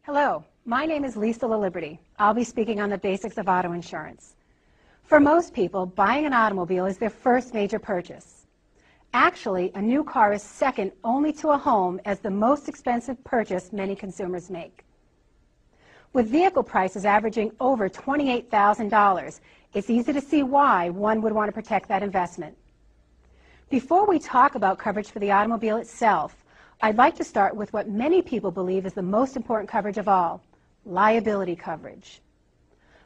Hello, my name is Lisa LaLiberty. I'll be speaking on the basics of auto insurance. For most people, buying an automobile is their first major purchase. Actually, a new car is second only to a home as the most expensive purchase many consumers make. With vehicle prices averaging over $28,000, it's easy to see why one would want to protect that investment. Before we talk about coverage for the automobile itself, I'd like to start with what many people believe is the most important coverage of all, liability coverage.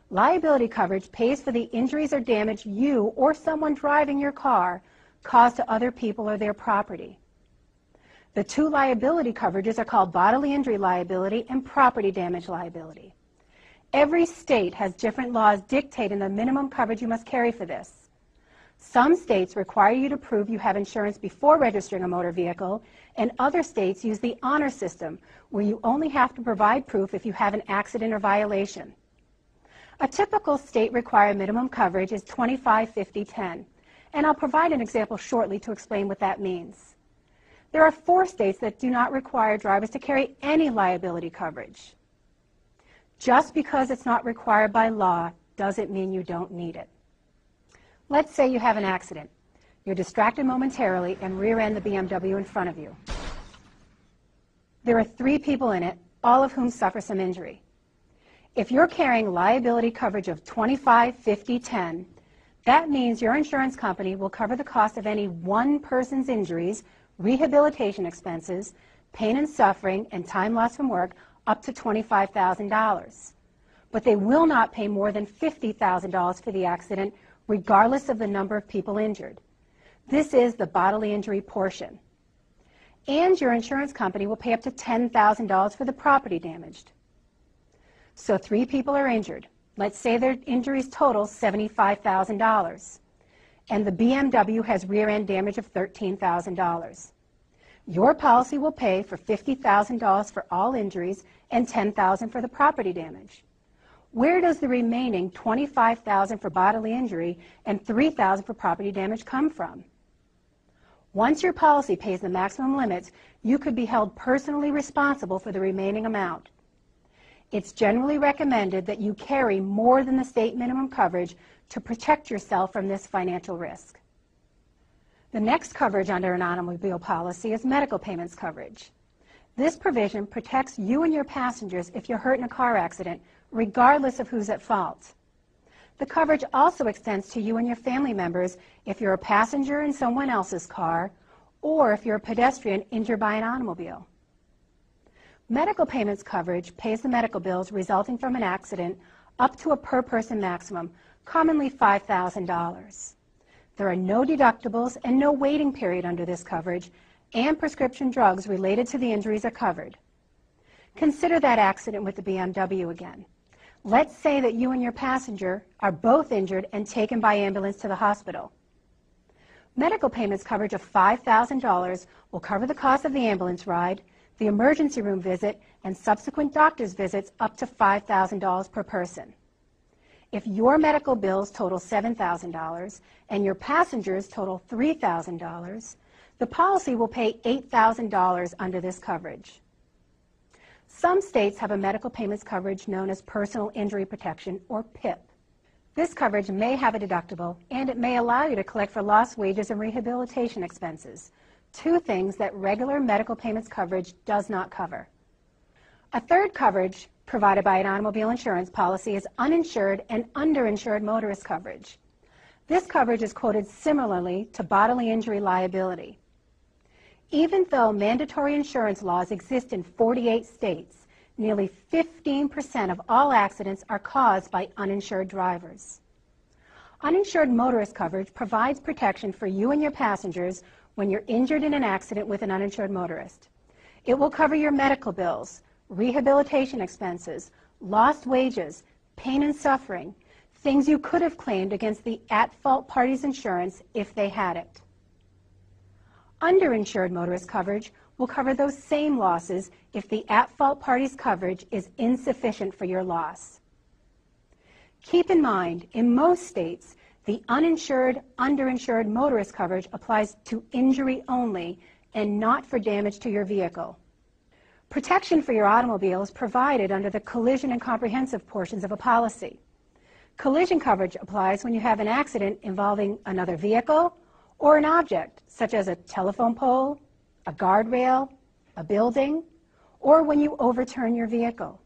Liability coverage pays for the injuries or damage you or someone driving your car caused to other people or their property. The two liability coverages are called bodily injury liability and property damage liability. Every state has different laws dictating the minimum coverage you must carry for this. Some states require you to prove you have insurance before registering a motor vehicle, and other states use the honor system, where you only have to provide proof if you have an accident or violation. A typical state-required minimum coverage is 25, 50, 10, and I'll provide an example shortly to explain what that means. There are 4 states that do not require drivers to carry any liability coverage. Just because it's not required by law doesn't mean you don't need it. Let's say you have an accident. You're distracted momentarily and rear-end the BMW in front of you. There are 3 people in it, all of whom suffer some injury. If you're carrying liability coverage of 25, 50, 10, that means your insurance company will cover the cost of any one person's injuries, rehabilitation expenses, pain and suffering, and time lost from work up to $25,000. But they will not pay more than $50,000 for the accident, regardless of the number of people injured. This is the bodily injury portion. And your insurance company will pay up to $10,000 for the property damaged. So 3 people are injured. Let's say their injuries total $75,000. And the BMW has rear-end damage of $13,000. Your policy will pay for $50,000 for all injuries and $10,000 for the property damage. Where does the remaining $25,000 for bodily injury and $3,000 for property damage come from? Once your policy pays the maximum limits, you could be held personally responsible for the remaining amount. It's generally recommended that you carry more than the state minimum coverage to protect yourself from this financial risk. The next coverage under an automobile policy is medical payments coverage. This provision protects you and your passengers if you're hurt in a car accident, regardless of who's at fault. The coverage also extends to you and your family members if you're a passenger in someone else's car or if you're a pedestrian injured by an automobile. Medical payments coverage pays the medical bills resulting from an accident up to a per-person maximum, commonly $5,000. There are no deductibles and no waiting period under this coverage, and prescription drugs related to the injuries are covered. Consider that accident with the BMW again. Let's say that you and your passenger are both injured and taken by ambulance to the hospital. Medical payments coverage of $5,000 will cover the cost of the ambulance ride, the emergency room visit, and subsequent doctor's visits up to $5,000 per person. If your medical bills total $7,000 and your passengers total $3,000, the policy will pay $8,000 under this coverage. Some states have a medical payments coverage known as personal injury protection, or PIP. This coverage may have a deductible, and it may allow you to collect for lost wages and rehabilitation expenses, 2 things that regular medical payments coverage does not cover. A third coverage provided by an automobile insurance policy is uninsured and underinsured motorist coverage. This coverage is quoted similarly to bodily injury liability. Even though mandatory insurance laws exist in 48 states, nearly 15% of all accidents are caused by uninsured drivers. Uninsured motorist coverage provides protection for you and your passengers when you're injured in an accident with an uninsured motorist. It will cover your medical bills, rehabilitation expenses, lost wages, pain and suffering, things you could have claimed against the at-fault party's insurance if they had it. Underinsured motorist coverage will cover those same losses if the at-fault party's coverage is insufficient for your loss. Keep in mind, in most states, the uninsured, underinsured motorist coverage applies to injury only and not for damage to your vehicle. Protection for your automobile is provided under the collision and comprehensive portions of a policy. Collision coverage applies when you have an accident involving another vehicle or an object, such as a telephone pole, a guardrail, a building, or when you overturn your vehicle.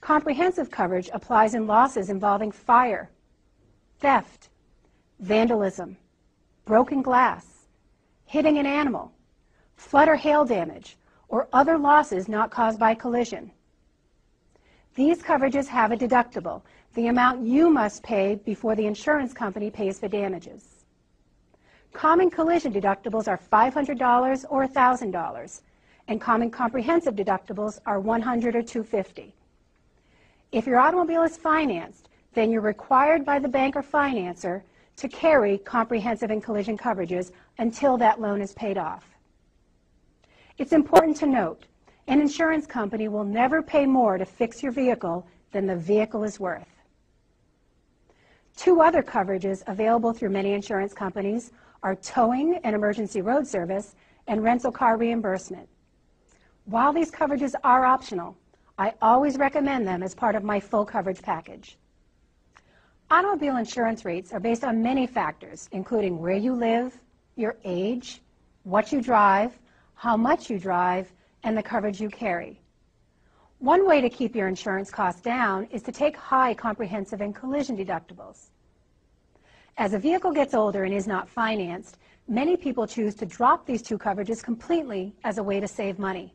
Comprehensive coverage applies in losses involving fire, theft, vandalism, broken glass, hitting an animal, flood or hail damage, or other losses not caused by collision. These coverages have a deductible, the amount you must pay before the insurance company pays for damages. Common collision deductibles are $500 or $1,000, and common comprehensive deductibles are $100 or $250. If your automobile is financed, then you're required by the bank or financer to carry comprehensive and collision coverages until that loan is paid off. It's important to note, an insurance company will never pay more to fix your vehicle than the vehicle is worth. Two other coverages available through many insurance companies are towing and emergency road service and rental car reimbursement. While these coverages are optional, I always recommend them as part of my full coverage package. Automobile insurance rates are based on many factors, including where you live, your age, what you drive, how much you drive, and the coverage you carry. One way to keep your insurance costs down is to take high comprehensive and collision deductibles. As a vehicle gets older and is not financed, many people choose to drop these two coverages completely as a way to save money.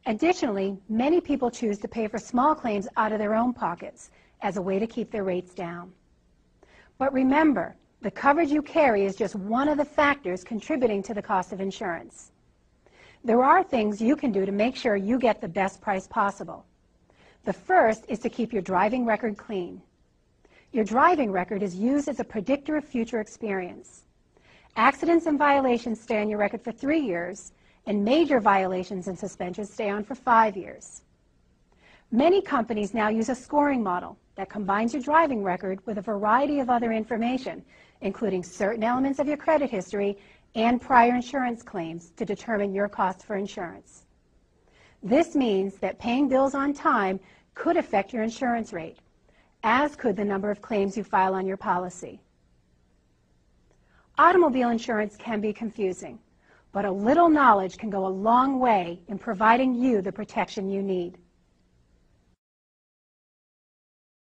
Additionally, many people choose to pay for small claims out of their own pockets as a way to keep their rates down. But remember, the coverage you carry is just one of the factors contributing to the cost of insurance. There are things you can do to make sure you get the best price possible. The first is to keep your driving record clean. Your driving record is used as a predictor of future experience. Accidents and violations stay on your record for 3 years, and major violations and suspensions stay on for 5 years. Many companies now use a scoring model that combines your driving record with a variety of other information, including certain elements of your credit history and prior insurance claims to determine your cost for insurance. This means that paying bills on time could affect your insurance rate, as could the number of claims you file on your policy. Automobile insurance can be confusing, but a little knowledge can go a long way in providing you the protection you need.